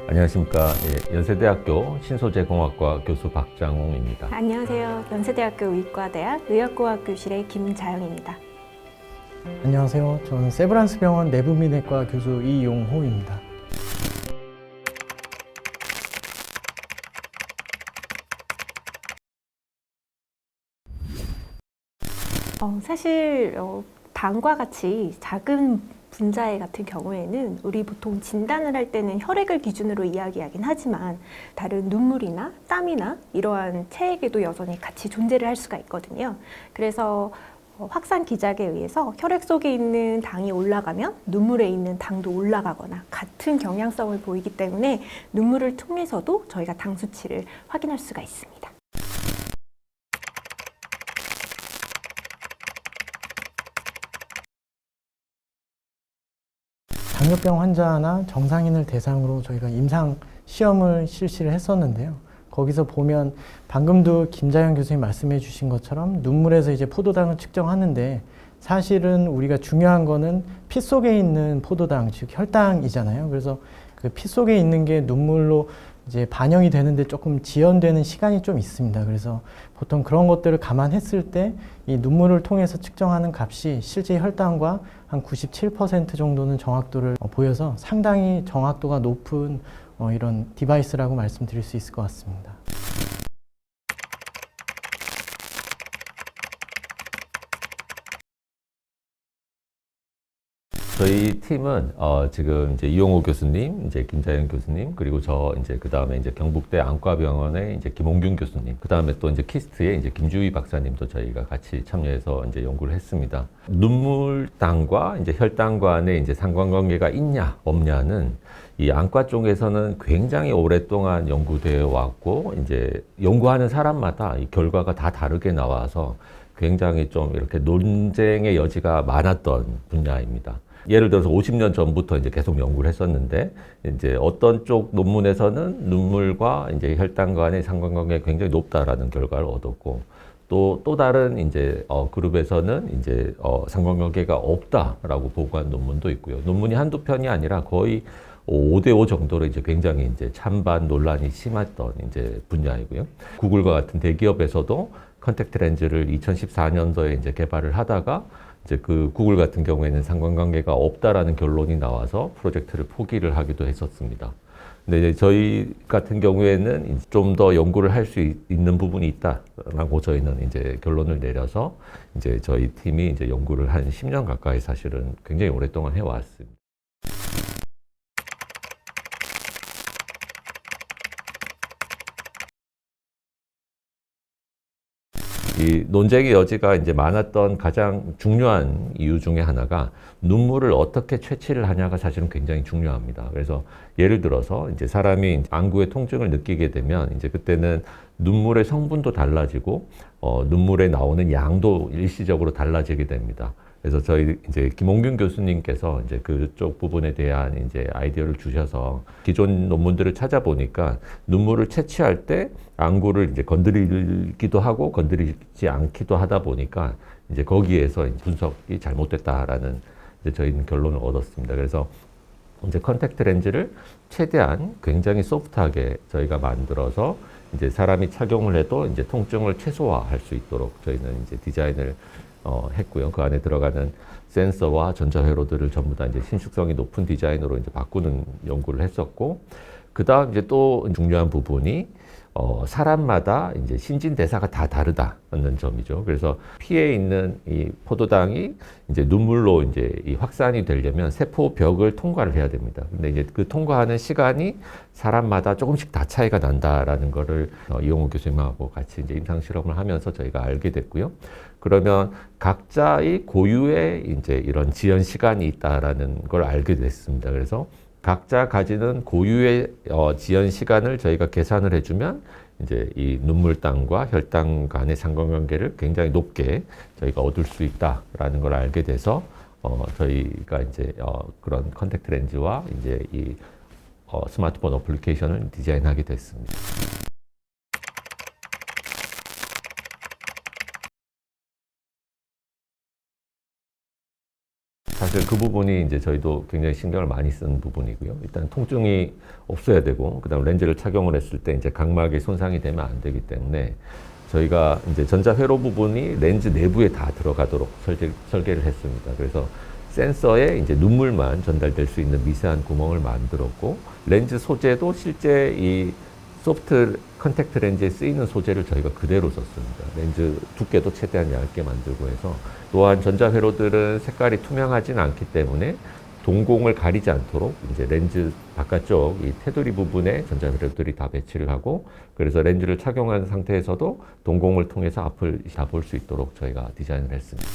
안녕하십니까. 예, 연세대학교 신소재공학과 교수 박장홍입니다. 안녕하세요. 연세대학교 의과대학 의학공학교실의 김자영입니다. 안녕하세요. 저는 세브란스 병원 내분비내과 교수 이용호입니다. 사실 당과 같이 작은 분자에 같은 경우에는 우리 보통 진단을 할 때는 혈액을 기준으로 이야기하긴 하지만 다른 눈물이나 땀이나 이러한 체액에도 여전히 같이 존재를 할 수가 있거든요. 그래서 확산 기작에 의해서 혈액 속에 있는 당이 올라가면 눈물에 있는 당도 올라가거나 같은 경향성을 보이기 때문에 눈물을 통해서도 저희가 당 수치를 확인할 수가 있습니다. 당뇨병 환자나 정상인을 대상으로 저희가 임상 시험을 실시를 했었는데요. 거기서 보면 방금도 김자영 교수님 말씀해 주신 것처럼 눈물에서 이제 포도당을 측정하는데 사실은 우리가 중요한 거는 피 속에 있는 포도당, 즉 혈당이잖아요. 그래서 그 피 속에 있는 게 눈물로 이제 반영이 되는데 조금 지연되는 시간이 좀 있습니다. 그래서 보통 그런 것들을 감안했을 때 이 눈물을 통해서 측정하는 값이 실제 혈당과 한 97% 정도는 정확도를 보여서 상당히 정확도가 높은 이런 디바이스라고 말씀드릴 수 있을 것 같습니다. 저희 팀은 지금 이제 이용호 교수님, 이제 김자영 교수님, 그리고 저 이제 그 다음에 이제 경북대 안과병원의 이제 김홍균 교수님, 그 다음에 또 이제 키스트의 이제 김주희 박사님도 저희가 같이 참여해서 이제 연구를 했습니다. 눈물당과 이제 혈당 간의 이제 상관관계가 있냐 없냐는 이 안과 쪽에서는 굉장히 오랫동안 연구되어 왔고 이제 연구하는 사람마다 이 결과가 다 다르게 나와서 굉장히 좀 이렇게 논쟁의 여지가 많았던 분야입니다. 예를 들어서 50년 전부터 이제 계속 연구를 했었는데, 이제 어떤 쪽 논문에서는 눈물과 이제 혈당 간의 상관관계가 굉장히 높다라는 결과를 얻었고, 또 다른 이제 그룹에서는 이제 상관관계가 없다라고 보고한 논문도 있고요. 논문이 한두 편이 아니라 거의 5대5 정도로 이제 굉장히 이제 찬반 논란이 심했던 이제 분야이고요. 구글과 같은 대기업에서도 컨택트 렌즈를 2014년도에 이제 개발을 하다가 이제 그 구글 같은 경우에는 상관관계가 없다라는 결론이 나와서 프로젝트를 포기를 하기도 했었습니다. 근데 이제 저희 같은 경우에는 좀 더 연구를 할 수 있는 부분이 있다라고 저희는 이제 결론을 내려서 이제 저희 팀이 이제 연구를 한 10년 가까이 사실은 굉장히 오랫동안 해왔습니다. 이 논쟁의 여지가 이제 많았던 가장 중요한 이유 중에 하나가 눈물을 어떻게 채취를 하냐가 사실은 굉장히 중요합니다. 그래서 예를 들어서 이제 사람이 안구의 통증을 느끼게 되면 이제 그때는 눈물의 성분도 달라지고 눈물에 나오는 양도 일시적으로 달라지게 됩니다. 그래서 저희 이제 김홍균 교수님께서 이제 그쪽 부분에 대한 이제 아이디어를 주셔서 기존 논문들을 찾아보니까 눈물을 채취할 때 안구를 이제 건드리기도 하고 건드리지 않기도 하다 보니까 이제 거기에서 분석이 잘못됐다라는 이제 저희는 결론을 얻었습니다. 그래서 이제 컨택트 렌즈를 최대한 굉장히 소프트하게 저희가 만들어서 이제 사람이 착용을 해도 이제 통증을 최소화할 수 있도록 저희는 이제 디자인을 했고요. 그 안에 들어가는 센서와 전자회로들을 전부 다 이제 신축성이 높은 디자인으로 이제 바꾸는 연구를 했었고, 그 다음 이제 또 중요한 부분이 사람마다 이제 신진대사가 다 다르다는 점이죠. 그래서 피에 있는 이 포도당이 이제 눈물로 이제 이 확산이 되려면 세포벽을 통과를 해야 됩니다. 근데 이제 그 통과하는 시간이 사람마다 조금씩 다 차이가 난다라는 거를 이용호 교수님하고 같이 이제 임상 실험을 하면서 저희가 알게 됐고요. 그러면 각자의 고유의 이제 이런 지연 시간이 있다라는 걸 알게 됐습니다. 그래서 각자 가지는 고유의 지연 시간을 저희가 계산을 해주면 이제 이 눈물당과 혈당 간의 상관관계를 굉장히 높게 저희가 얻을 수 있다라는 걸 알게 돼서 저희가 이제 그런 컨택트 렌즈와 이제 이 스마트폰 어플리케이션을 디자인하게 됐습니다. 사실 그 부분이 이제 저희도 굉장히 신경을 많이 쓴 부분이고요. 일단 통증이 없어야 되고, 그다음 렌즈를 착용을 했을 때 이제 각막이 손상이 되면 안 되기 때문에 저희가 이제 전자회로 부분이 렌즈 내부에 다 들어가도록 설계를 했습니다. 그래서 센서에 이제 눈물만 전달될 수 있는 미세한 구멍을 만들었고, 렌즈 소재도 실제 이 소프트 컨택트 렌즈에 쓰이는 소재를 저희가 그대로 썼습니다. 렌즈 두께도 최대한 얇게 만들고 해서, 또한 전자회로들은 색깔이 투명하진 않기 때문에 동공을 가리지 않도록 이제 렌즈 바깥쪽 이 테두리 부분에 전자회로들이 다 배치를 하고, 그래서 렌즈를 착용한 상태에서도 동공을 통해서 앞을 다 볼 수 있도록 저희가 디자인을 했습니다.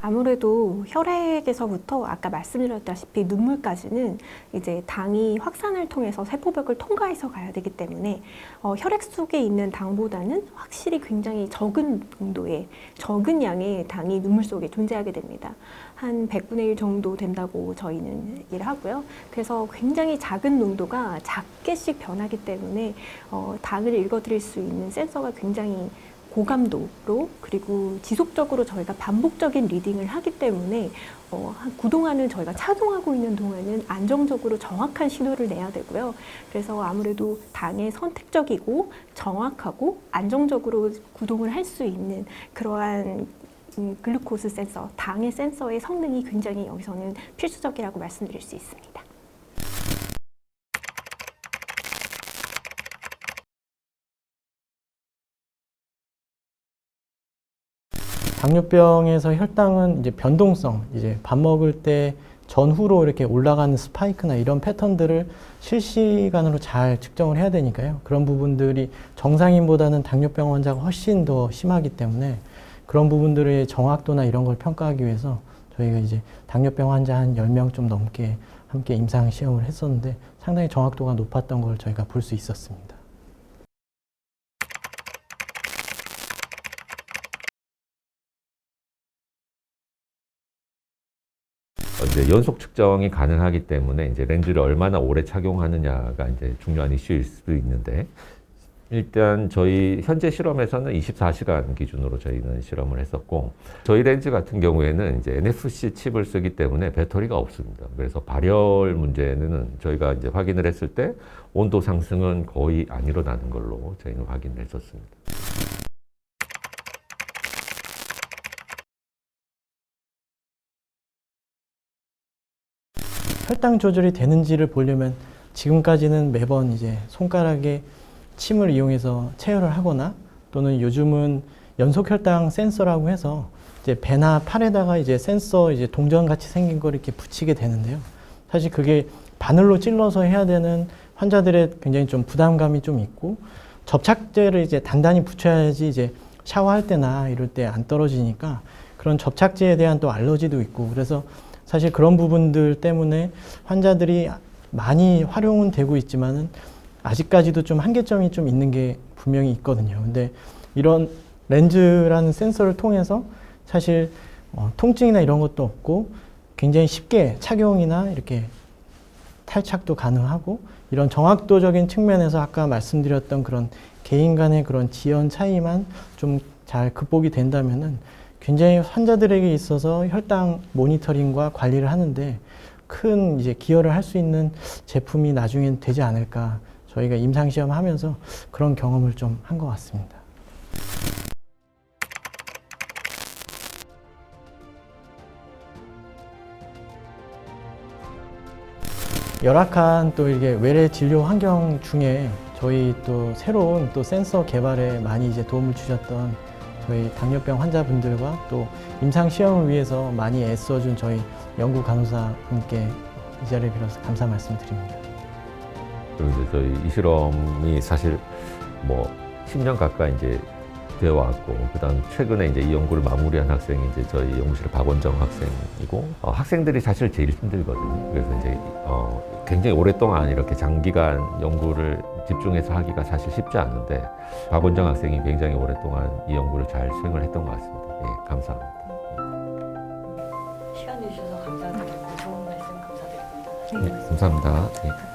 아무래도 혈액에서부터 아까 말씀드렸다시피 눈물까지는 이제 당이 확산을 통해서 세포벽을 통과해서 가야 되기 때문에 혈액 속에 있는 당보다는 확실히 굉장히 적은 농도의 적은 양의 당이 눈물 속에 존재하게 됩니다. 한 100분의 1 정도 된다고 저희는 얘기를 하고요. 그래서 굉장히 작은 농도가 작게씩 변하기 때문에 당을 읽어드릴 수 있는 센서가 굉장히 고감도로, 그리고 지속적으로 저희가 반복적인 리딩을 하기 때문에 그동안은 저희가 착용하고 있는 동안은 안정적으로 정확한 신호를 내야 되고요. 그래서 아무래도 당에 선택적이고 정확하고 안정적으로 구동을 할 수 있는 그러한 글루코스 센서, 당의 센서의 성능이 굉장히 여기서는 필수적이라고 말씀드릴 수 있습니다. 당뇨병에서 혈당은 이제 변동성, 이제 밥 먹을 때 전후로 이렇게 올라가는 스파이크나 이런 패턴들을 실시간으로 잘 측정을 해야 되니까요. 그런 부분들이 정상인보다는 당뇨병 환자가 훨씬 더 심하기 때문에 그런 부분들의 정확도나 이런 걸 평가하기 위해서 저희가 이제 당뇨병 환자 한 10명 좀 넘게 함께 임상 시험을 했었는데 상당히 정확도가 높았던 걸 저희가 볼 수 있었습니다. 이제 연속 측정이 가능하기 때문에 이제 렌즈를 얼마나 오래 착용하느냐가 이제 중요한 이슈일 수도 있는데, 일단 저희 현재 실험에서는 24시간 기준으로 저희는 실험을 했었고, 저희 렌즈 같은 경우에는 이제 NFC 칩을 쓰기 때문에 배터리가 없습니다. 그래서 발열 문제는 저희가 이제 확인을 했을 때 온도 상승은 거의 안 일어나는 걸로 저희는 확인을 했었습니다. 혈당 조절이 되는지를 보려면 지금까지는 매번 이제 손가락에 침을 이용해서 체열을 하거나, 또는 요즘은 연속 혈당 센서라고 해서 이제 배나 팔에다가 이제 센서 이제 동전 같이 생긴 걸 이렇게 붙이게 되는데요. 사실 그게 바늘로 찔러서 해야 되는 환자들의 굉장히 좀 부담감이 좀 있고, 접착제를 이제 단단히 붙여야지 이제 샤워할 때나 이럴 때 안 떨어지니까 그런 접착제에 대한 또 알러지도 있고, 그래서 사실 그런 부분들 때문에 환자들이 많이 활용은 되고 있지만은 아직까지도 좀 한계점이 좀 있는 게 분명히 있거든요. 근데 이런 렌즈라는 센서를 통해서 사실 통증이나 이런 것도 없고 굉장히 쉽게 착용이나 이렇게 탈착도 가능하고, 이런 정확도적인 측면에서 아까 말씀드렸던 그런 개인 간의 그런 지연 차이만 좀 잘 극복이 된다면은 굉장히 환자들에게 있어서 혈당 모니터링과 관리를 하는데 큰 이제 기여를 할 수 있는 제품이 나중엔 되지 않을까, 저희가 임상시험 하면서 그런 경험을 좀 한 것 같습니다. 열악한 또 이게 외래 진료 환경 중에 저희 또 새로운 또 센서 개발에 많이 이제 도움을 주셨던 저희 당뇨병 환자분들과 또 임상 시험을 위해서 많이 애써준 저희 연구 간호사 분께 이 자리를 빌어서 감사 말씀드립니다. 그리고 이제 저희 이 실험이 사실 뭐 10년 가까이 이제 되어 왔고, 그다음 최근에 이제 이 연구를 마무리한 학생이 이제 저희 연구실 박원정 학생이고, 학생들이 사실 제일 힘들거든요. 그래서 이제 굉장히 오랫동안 이렇게 장기간 연구를 집중해서 하기가 사실 쉽지 않은데, 박원정 학생이 굉장히 오랫동안 이 연구를 잘 수행을 했던 것 같습니다. 예, 감사합니다. 시간 내주셔서 감사드리고 좋은 말씀 감사드립니다. 네, 감사합니다. 예.